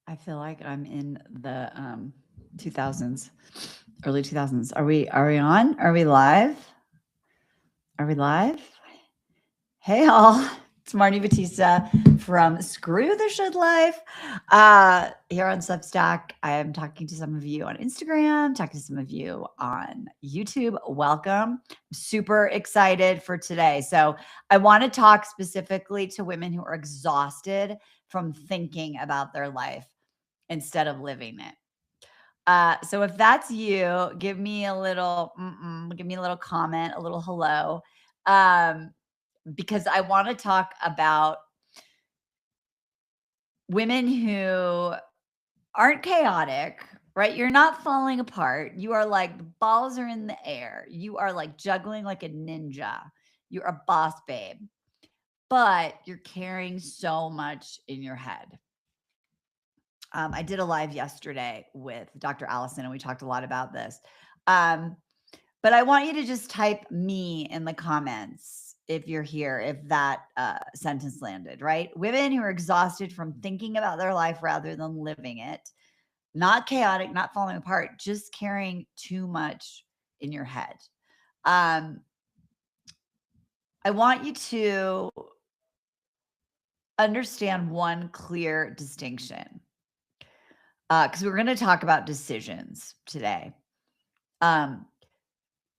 I feel like I'm in the 2000s, early 2000s. Are we on? Are we live? Are we live? Hey all. It's Marnie Batista from Screw the Should Life. Here on Substack, I am talking to some of you on Instagram, talking to some of you on YouTube. Welcome. I'm super excited for today. So, I want to talk specifically to women who are exhausted from thinking about their life instead of living it. So if that's you, give me a little comment, a little hello, um, because I want to talk about women who aren't chaotic, right? You're not falling apart. You are like the balls are in the air. You are like juggling like a ninja. You're a boss babe, but you're carrying so much in your head. I did a live yesterday with Dr. Allison, and we talked a lot about this. Um, but I want you to just type me in the comments if you're here, if that sentence landed, right? Women who are exhausted from thinking about their life rather than living it, not chaotic, not falling apart, just carrying too much in your head. Um, I want you to understand one clear distinction because we're going to talk about decisions today.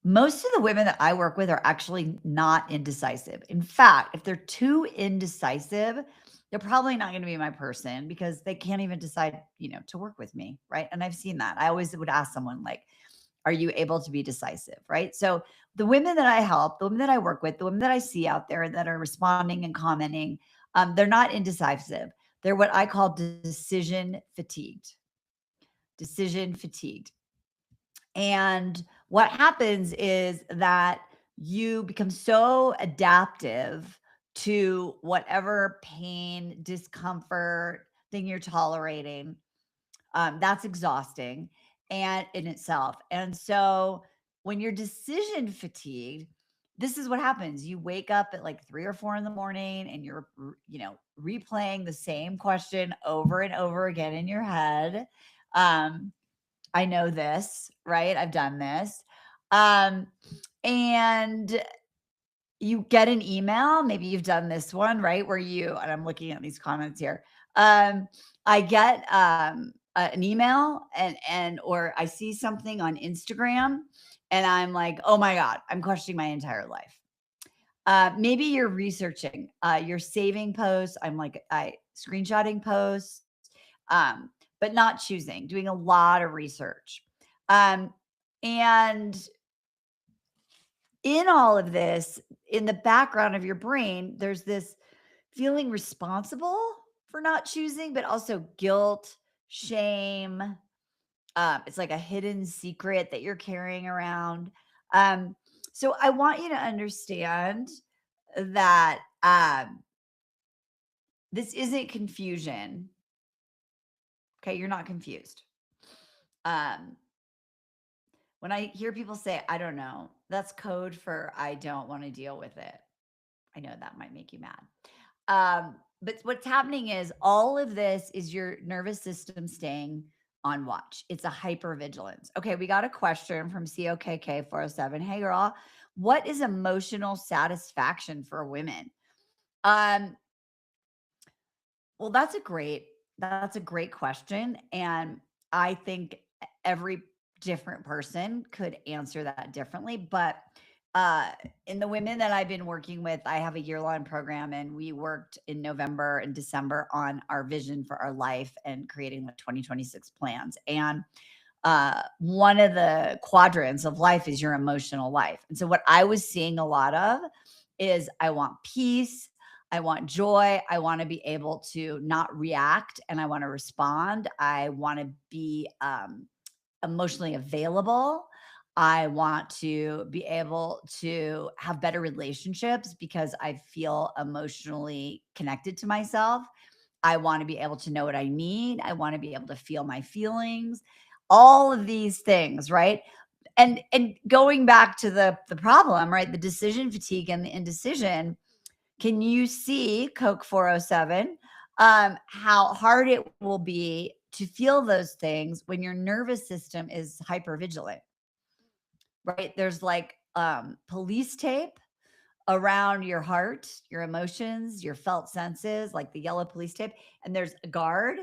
Most of the women that I work with are actually not indecisive. In fact, if they're too indecisive, they're probably not going to be my person because they can't even decide, to work with me, right? And I've seen that. I always would ask someone like, are you able to be decisive, right? So the women that I help, the women that I work with, the women that I see out there that are responding and commenting, they're not indecisive. They're what I call decision fatigued. Decision fatigued. And what happens is that you become so adaptive to whatever pain, discomfort thing you're tolerating. That's exhausting and in itself. And so when you're decision fatigued, this is what happens. You wake up at like 3 or 4 in the morning and you're, replaying the same question over and over again in your head. Um, I know this, right? I've done this. Um, and you get an email, maybe you've done this one, right? And I'm looking at these comments here. I get an email or I see something on Instagram and I'm like, oh my God, I'm questioning my entire life. Maybe you're researching, you're saving posts. I'm like, I screenshotting posts, but not choosing, doing a lot of research. Um, and in all of this, in the background of your brain, there's this feeling responsible for not choosing, but also guilt, shame. It's like a hidden secret that you're carrying around. Um, so I want you to understand that this isn't confusion. Okay, you're not confused. Um, when I hear people say, I don't know, that's code for I don't want to deal with it. I know that might make you mad. But what's happening is all of this is your nervous system staying on watch. It's a hypervigilance. Okay, we got a question from COKK407. Hey girl, what is emotional satisfaction for women? Um, well, that's a great question. And I think every different person could answer that differently. But uh, in the women that I've been working with, I have a year-long program, and we worked in November and December on our vision for our life and creating the 2026 plans. And one of the quadrants of life is your emotional life. And so, what I was seeing a lot of is I want peace, I want joy, I want to be able to not react, and I want to respond. I want to be emotionally available. I want to be able to have better relationships because I feel emotionally connected to myself. I want to be able to know what I need. I want to be able to feel my feelings. All of these things, right? And going back to the problem, right? The decision fatigue and the indecision. Can you see Coke 407? How hard it will be to feel those things when your nervous system is hypervigilant, right? There's like police tape around your heart, your emotions, your felt senses, like the yellow police tape. And there's a guard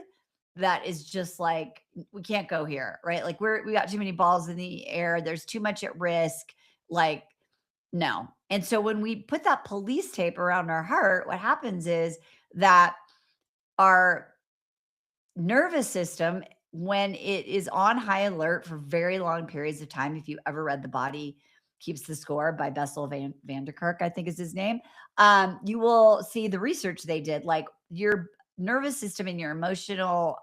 that is just like, we can't go here, right? Like we got too many balls in the air. There's too much at risk. Like, no. And so when we put that police tape around our heart, what happens is that our nervous system, when it is on high alert for very long periods of time, if you ever read The Body Keeps the Score by Bessel van der Kolk, I think is his name, you will see the research they did. Like your nervous system and your emotional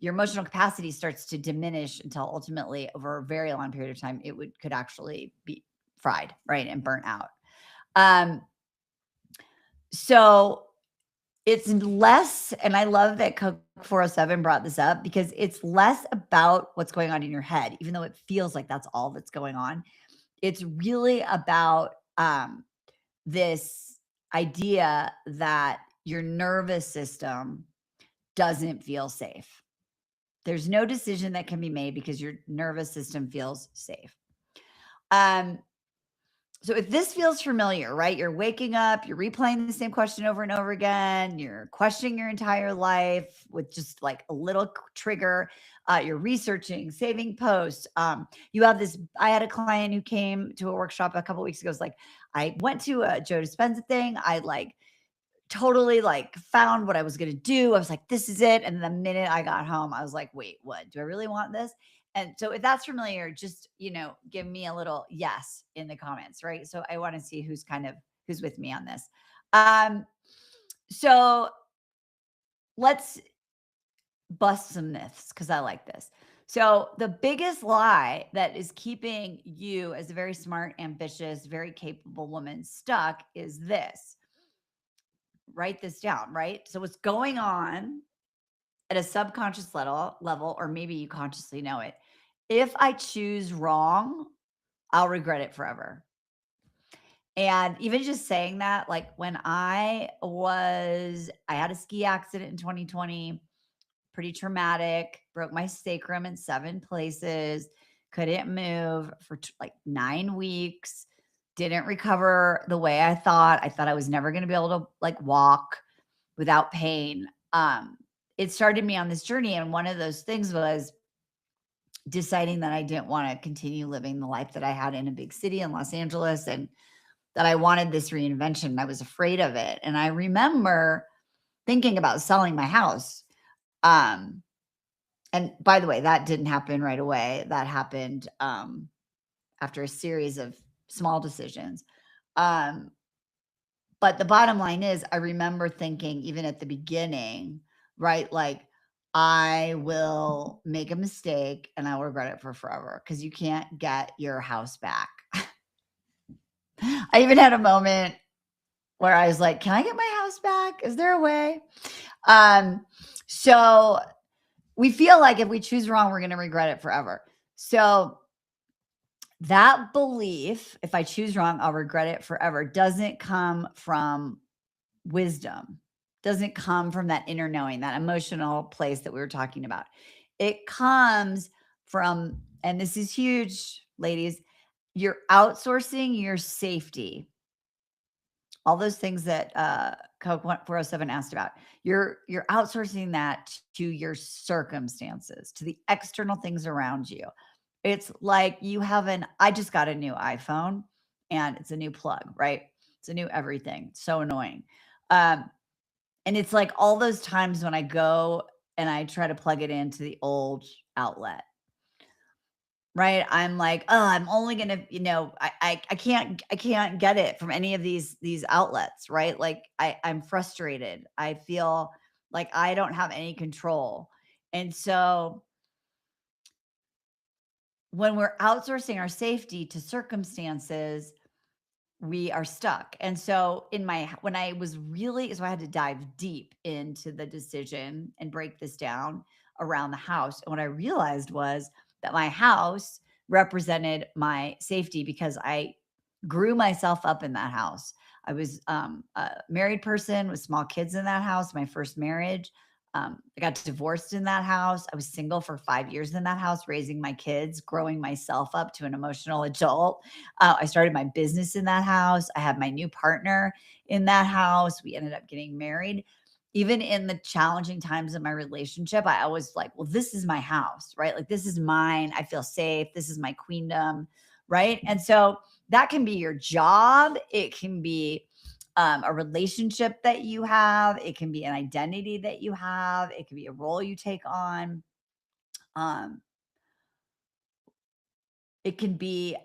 capacity starts to diminish until ultimately, over a very long period of time, could actually be fried, right, and burnt out. So it's less, and I love that Coke 407 brought this up, because it's less about what's going on in your head, even though it feels like that's all that's going on. It's really about this idea that your nervous system doesn't feel safe. There's no decision that can be made because your nervous system feels safe. So if this feels familiar, right? You're waking up, you're replaying the same question over and over again, you're questioning your entire life with just like a little trigger, you're researching, saving posts. You have this, I had a client who came to a workshop a couple weeks ago. It's like, I went to a Joe Dispenza thing. I like totally like found what I was going to do. I was like, this is it. And the minute I got home, I was like, wait, what? Do I really want this? And so if that's familiar, just, give me a little yes in the comments, right? So I want to see who's with me on this. So let's bust some myths, because I like this. So the biggest lie that is keeping you as a very smart, ambitious, very capable woman stuck is this. Write this down, right? So what's going on at a subconscious level, or maybe you consciously know it. If I choose wrong, I'll regret it forever. And even just saying that, like when I had a ski accident in 2020, pretty traumatic, broke my sacrum in 7 places, couldn't move for like 9 weeks, didn't recover the way I thought. I thought I was never going to be able to like walk without pain. It started me on this journey. And one of those things was deciding that I didn't want to continue living the life that I had in a big city in Los Angeles, and that I wanted this reinvention. I was afraid of it. And I remember thinking about selling my house. And by the way, that didn't happen right away. That happened after a series of small decisions. But the bottom line is, I remember thinking, even at the beginning, right? Like, I will make a mistake and I will regret it for forever, because you can't get your house back. I even had a moment where I was like, can I get my house back? Is there a way? So we feel like if we choose wrong, we're going to regret it forever. So that belief, if I choose wrong, I'll regret it forever, doesn't come from wisdom, doesn't come from that inner knowing, that emotional place that we were talking about. It comes from, and this is huge, ladies, you're outsourcing your safety. All those things that Coke 407 asked about, you're outsourcing that to your circumstances, to the external things around you. It's like I just got a new iPhone and it's a new plug, right? It's a new everything. So annoying. And it's like all those times when I go and I try to plug it into the old outlet, right? I'm like, oh, I'm only gonna, I can't get it from any of these outlets, right? Like I'm frustrated. I feel like I don't have any control. And so when we're outsourcing our safety to circumstances, we are stuck. And so when I was really, so I had to dive deep into the decision and break this down around the house. And what I realized was that my house represented my safety, because I grew myself up in that house. I was a married person with small kids in that house, my first marriage. I got divorced in that house. I was single for 5 years in that house, raising my kids, growing myself up to an emotional adult. I started my business in that house. I had my new partner in that house. We ended up getting married. Even in the challenging times of my relationship, I always like, well, this is my house, right? Like, this is mine. I feel safe. This is my queendom, right? And so that can be your job. It can be a relationship that you have. It can be an identity that you have. It can be a role you take on. Um, it can be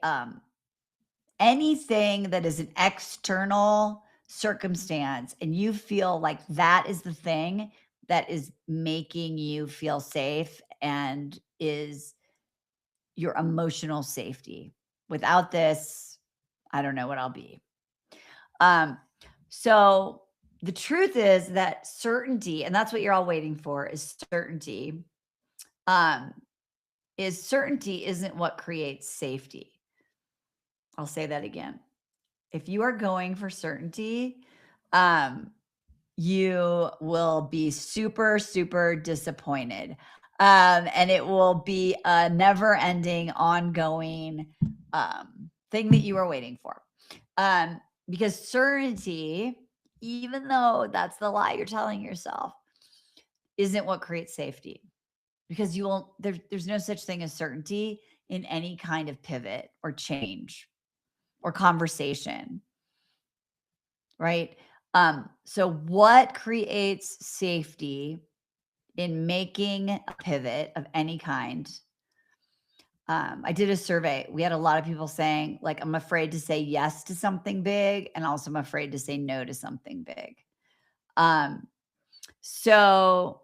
anything that is an external circumstance, and you feel like that is the thing that is making you feel safe and is your emotional safety. Without this, I don't know what I'll be. Um, so the truth is that certainty, and that's what you're all waiting for, is certainty. Um, is certainty isn't what creates safety. I'll say that again. If you are going for certainty, um, you will be super, super disappointed. And it will be a never ending, ongoing thing that you are waiting for. Because certainty, even though that's the lie you're telling yourself, isn't what creates safety. Because you won't, there's no such thing as certainty in any kind of pivot or change or conversation, right? So what creates safety in making a pivot of any kind? I did a survey. We had a lot of people saying, like, I'm afraid to say yes to something big, and also I'm afraid to say no to something big. Um, so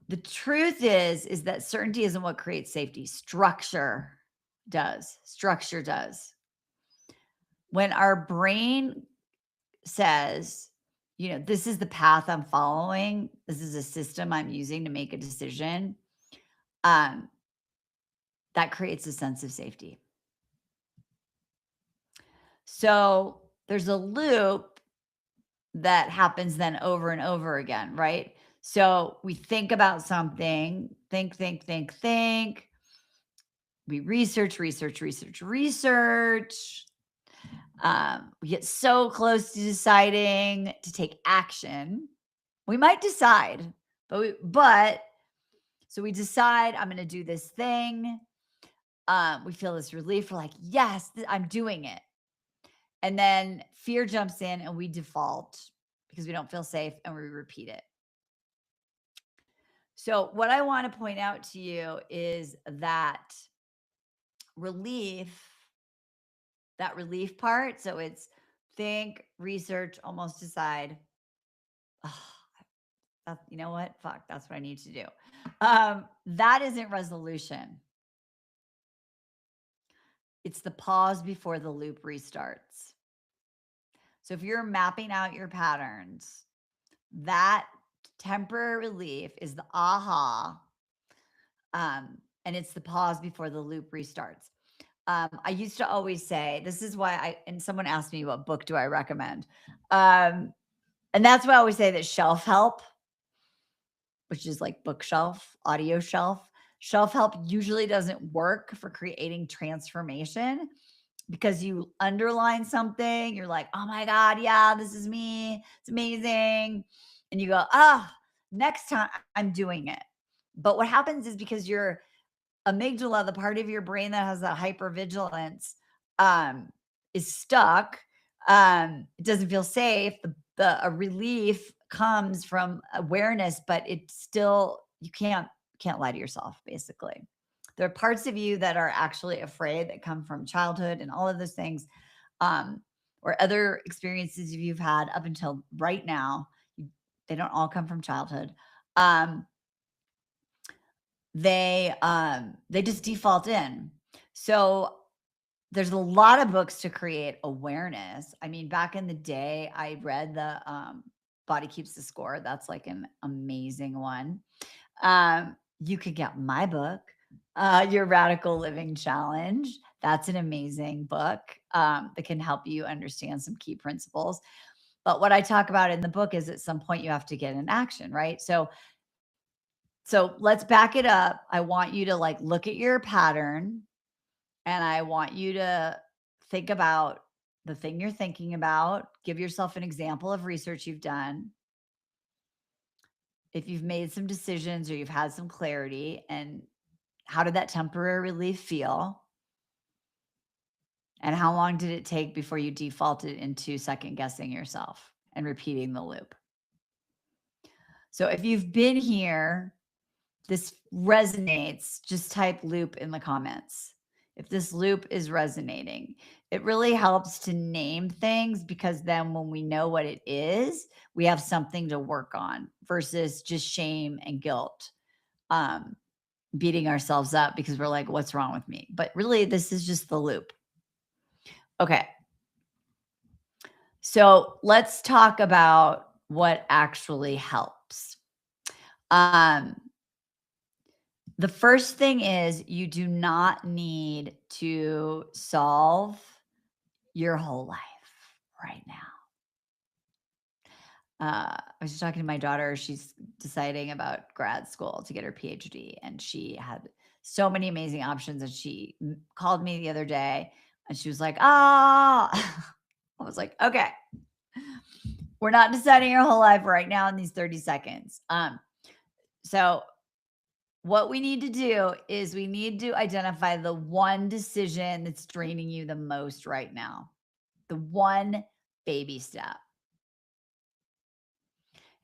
the truth is that certainty isn't what creates safety. Structure does. Structure does. When our brain says, this is the path I'm following, this is a system I'm using to make a decision, um, that creates a sense of safety. So there's a loop that happens then over and over again, right? So we think about something, think, think, think, think. We research, research, research, research. We get so close to deciding to take action. We might decide, but so we decide I'm going to do this thing. We feel this relief. We're like, yes, I'm doing it. And then fear jumps in and we default because we don't feel safe and we repeat it. So what I want to point out to you is that relief, that relief part. So it's think, research, almost decide. You know what? Fuck, that's what I need to do. That isn't resolution. It's the pause before the loop restarts. So if you're mapping out your patterns, that temporary relief is the aha, and it's the pause before the loop restarts. I used to always say, this is why and someone asked me, what book do I recommend? And that's why I always say that shelf help, which is like bookshelf, audio shelf. Shelf help usually doesn't work for creating transformation because you underline something. You're like, oh my God, yeah, this is me. It's amazing. And you go, next time I'm doing it. But what happens is because your amygdala, the part of your brain that has that hypervigilance, is stuck. It doesn't feel safe. A relief comes from awareness, but it's still, you can't lie to yourself, basically. There are parts of you that are actually afraid that come from childhood and all of those things, or other experiences you've had up until right now. They don't all come from childhood. They just default in. So there's a lot of books to create awareness. I mean, back in the day, I read the Body Keeps the Score. That's like an amazing one. You could get my book, Your Radical Living Challenge. That's an amazing book that can help you understand some key principles. But what I talk about in the book is at some point you have to get in action, right? So let's back it up. I want you to like look at your pattern and I want you to think about the thing you're thinking about. Give yourself an example of research you've done. If you've made some decisions or you've had some clarity, and how did that temporary relief feel? And how long did it take before you defaulted into second guessing yourself and repeating the loop? So if you've been here, this resonates, just type loop in the comments. If this loop is resonating, it really helps to name things, because then when we know what it is, we have something to work on versus just shame and guilt, beating ourselves up because we're like, what's wrong with me? But really, this is just the loop. Okay. So let's talk about what actually helps. The first thing is you do not need to solve your whole life right now. I was just talking to my daughter. She's deciding about grad school to get her PhD, and she had so many amazing options. And she called me the other day and she was like, I was like, okay, we're not deciding your whole life right now in these 30 seconds. So what we need to do is we need to identify the one decision that's draining you the most right now, the one baby step.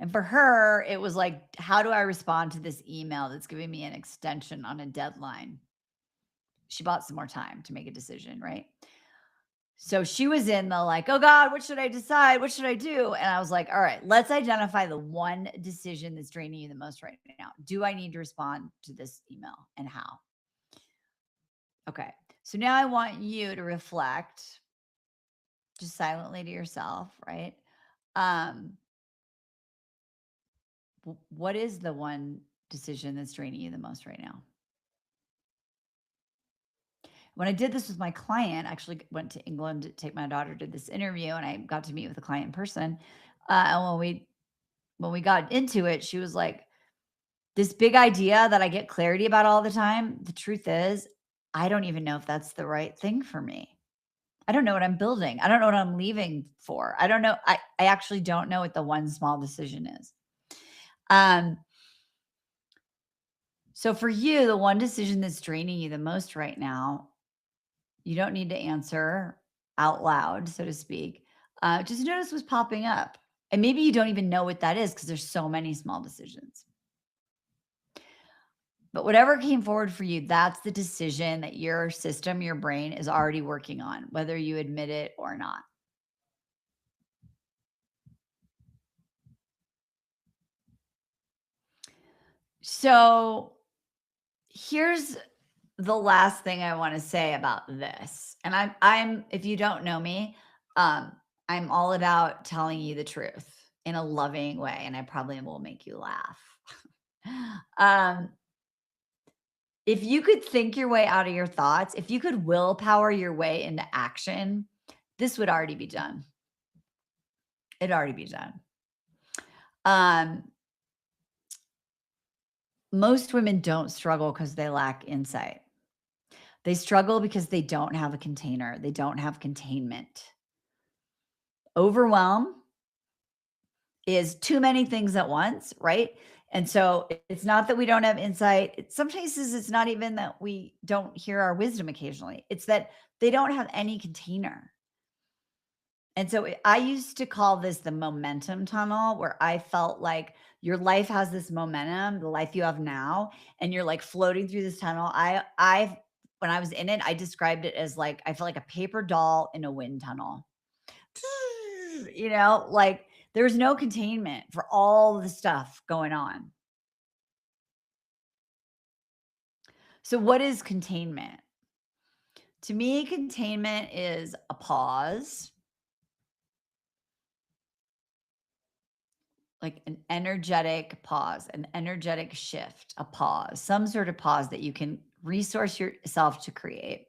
And for her, it was like, how do I respond to this email that's giving me an extension on a deadline? She bought some more time to make a decision, right? So she was in the like, oh God, what should I decide? What should I do? And I was like, all right, let's identify the one decision that's draining you the most right now. Do I need to respond to this email, and how? Okay. So now I want you to reflect just silently to yourself, right? Um, what is the one decision that's draining you the most right now? When I did this with my client, I actually went to England to take my daughter to this interview, and I got to meet with the client in person. And when we got into it, she was like, this big idea that I get clarity about all the time. The truth is, I don't even know if that's the right thing for me. I don't know what I'm building. I don't know what I'm leaving for. I don't know. I actually don't know what the one small decision is. Um, so for you, the one decision that's draining you the most right now, you don't need to answer out loud, so to speak. Just notice what's popping up. And maybe you don't even know what that is because there's so many small decisions. But whatever came forward for you, that's the decision that your system, your brain is already working on, whether you admit it or not. So here's the last thing I want to say about this. And I'm if you don't know me, I'm all about telling you the truth in a loving way, and I probably will make you laugh. um, if you could think your way out of your thoughts, if you could willpower your way into action, this would already be done. It'd already be done. Um, most women don't struggle because they lack insight. They struggle because they don't have a container. They don't have containment. Overwhelm is too many things at once, right? And so it's not that we don't have insight. Some cases, it's not even that we don't hear our wisdom occasionally. It's that they don't have any container. And so I used to call this the momentum tunnel, where I felt like your life has this momentum, the life you have now, and you're like floating through this tunnel. When I was in it, I described it as like I felt like a paper doll in a wind tunnel. Like there's no containment for all the stuff going on. So what is containment? To me, containment is a pause, like an energetic pause, an energetic shift, a pause, some sort of pause that you can resource yourself to create.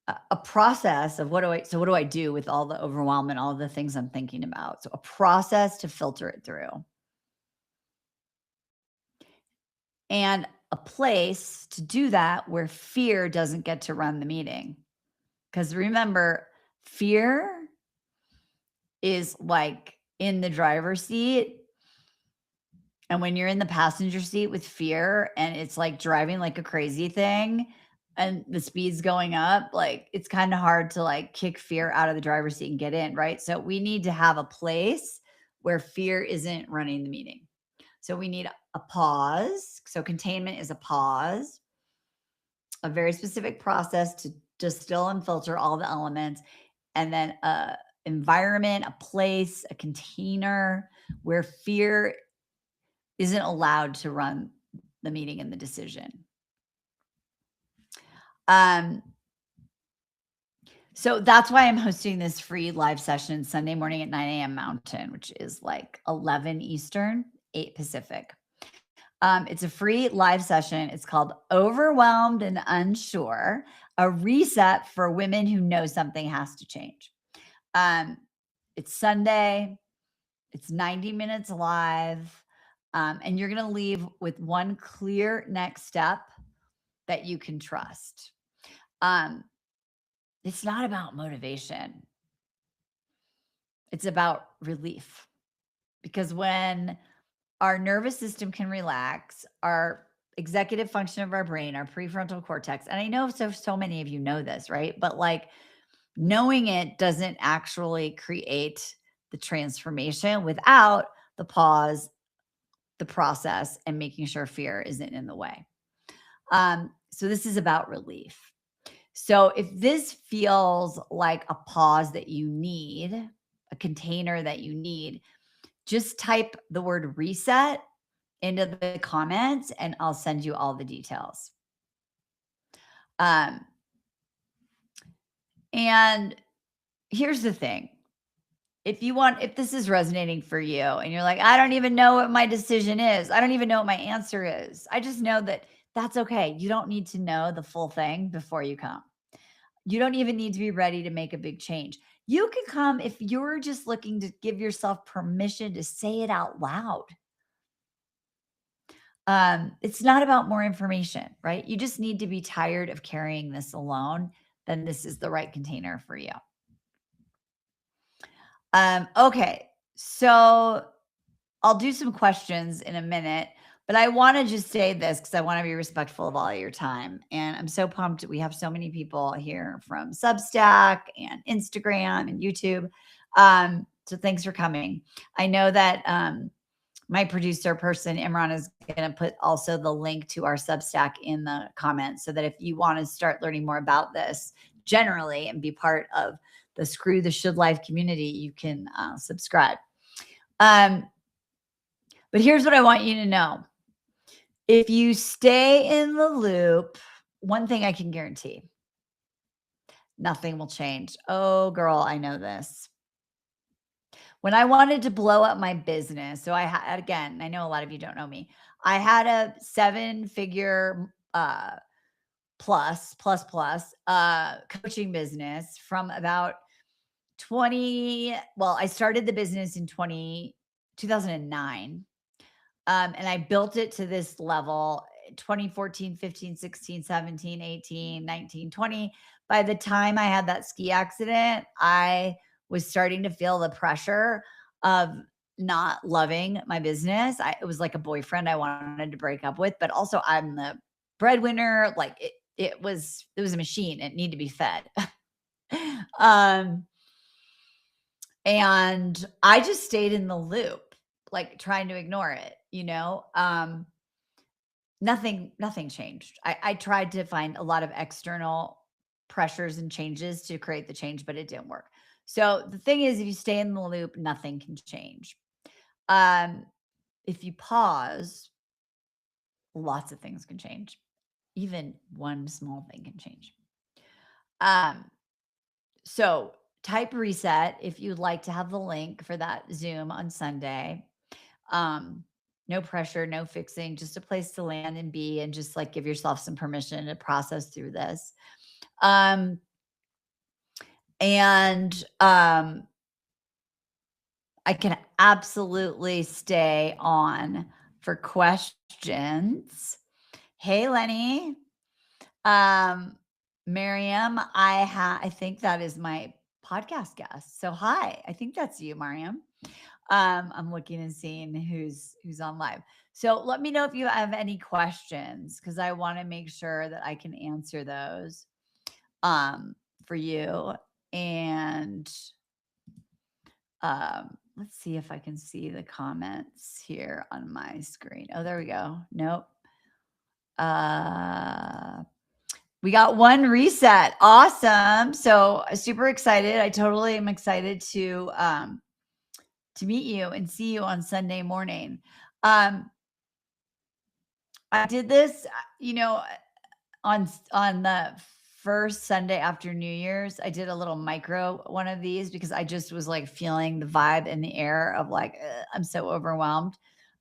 a process of what do I do with all the overwhelm and all the things I'm thinking about? So a process to filter it through and a place to do that where fear doesn't get to run the meeting. Because remember, fear is like in the driver's seat. And when you're in the passenger seat with fear and it's like driving like a crazy thing and the speed's going up, like it's kind of hard to like kick fear out of the driver's seat and get in, right? So we need to have a place where fear isn't running the meeting. So we need a pause. So containment is a pause, a very specific process to distill and filter all the elements, and then a environment, a place, a container where fear isn't allowed to run the meeting and the decision. Um, so that's why I'm hosting this free live session Sunday morning at 9 a.m. Mountain, which is like 11 Eastern, 8 Pacific. It's a free live session. It's called Overwhelmed and Unsure, a reset for women who know something has to change. It's Sunday. It's 90 minutes live. And you're going to leave with one clear next step that you can trust. It's not about motivation. It's about relief. Because when our nervous system can relax, our executive function of our brain, our prefrontal cortex, and I know so many of you know this, right? But like knowing it doesn't actually create the transformation without the pause, the process, and making sure fear isn't in the way. So this is about relief. So if this feels like a pause that you need, a container that you need, just type the word reset into the comments and I'll send you all the details. Um, and here's the thing. If this is resonating for you and you're like, I don't even know what my decision is. I don't even know what my answer is. I just know that that's okay. You don't need to know the full thing before you come. You don't even need to be ready to make a big change. You can come if you're just looking to give yourself permission to say it out loud. It's not about more information, right? You just need to be tired of carrying this alone. Then this is the right container for you. Okay. So I'll do some questions in a minute, but I want to just say this because I want to be respectful of all your time. And I'm so pumped. We have so many people here from Substack and Instagram and YouTube. So thanks for coming. I know that my producer person, Imran, is going to put also the link to our Substack in the comments so that if you want to start learning more about this generally and be part of the Screw the Should Life community, you can subscribe. But here's what I want you to know. If you stay in the loop, one thing I can guarantee, nothing will change. Oh, girl, I know this. When I wanted to blow up my business, so I had, again, I know a lot of you don't know me. I had a 7-figure plus coaching business from about 20. Well, I started the business in 2009. And I built it to this level 2014, 15, 16, 17, 18, 19, 20. By the time I had that ski accident, I was starting to feel the pressure of not loving my business. It was like a boyfriend I wanted to break up with, but also I'm the breadwinner. Like it was a machine. It needed to be fed. And I just stayed in the loop, like trying to ignore it, nothing changed. I tried to find a lot of external pressures and changes to create the change, but it didn't work. So the thing is, if you stay in the loop, nothing can change. If you pause, lots of things can change. Even one small thing can change. So type reset if you'd like to have the link for that Zoom on Sunday. No pressure, no fixing, just a place to land and be, and just like give yourself some permission to process through this. And I can absolutely stay on for questions. Hey, Lenny. Um, Miriam, I think that is my podcast guest. So hi, I think that's you, Mariam. I'm looking and seeing who's on live. So let me know if you have any questions because I want to make sure that I can answer those for you. And let's see if I can see the comments here on my screen. Oh, there we go. Nope. We got one reset. Awesome. So super excited. I totally am excited to meet you and see you on Sunday morning. I did this, on the first Sunday after New Year's. I did a little micro one of these because I just was like feeling the vibe in the air of like I'm so overwhelmed.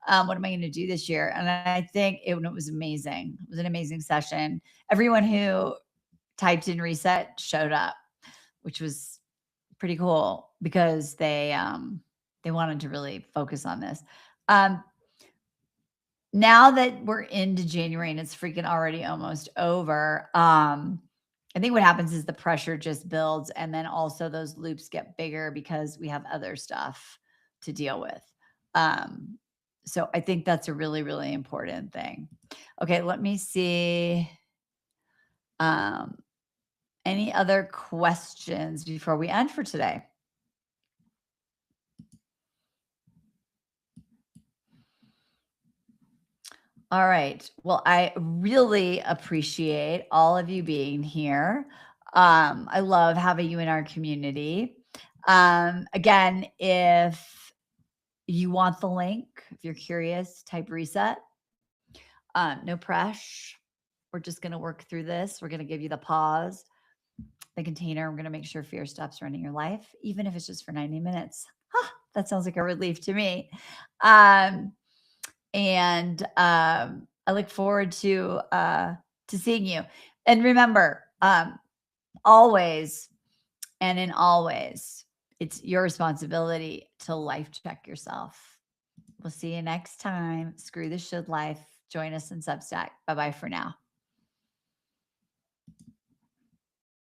What am I going to do this year? And I think it was amazing. It was an amazing session. Everyone who typed in reset showed up, which was pretty cool because they wanted to really focus on this. Now that we're into January and it's freaking already almost over, I think what happens is the pressure just builds and then also those loops get bigger because we have other stuff to deal with. Um, so I think that's a really, really important thing. Okay, let me see. Any other questions before we end for today? All right. Well, I really appreciate all of you being here. I love having you in our community. Again, if you want the link, if you're curious, type reset. No pressure. We're just going to work through this. We're going to give you the pause, the container. We're going to make sure fear stops running your life, even if it's just for 90 minutes. Huh, that sounds like a relief to me. And I look forward to seeing you. And remember, always and in always, it's your responsibility to life check yourself. We'll see you next time. Screw the should life. Join us in Substack. Bye bye for now.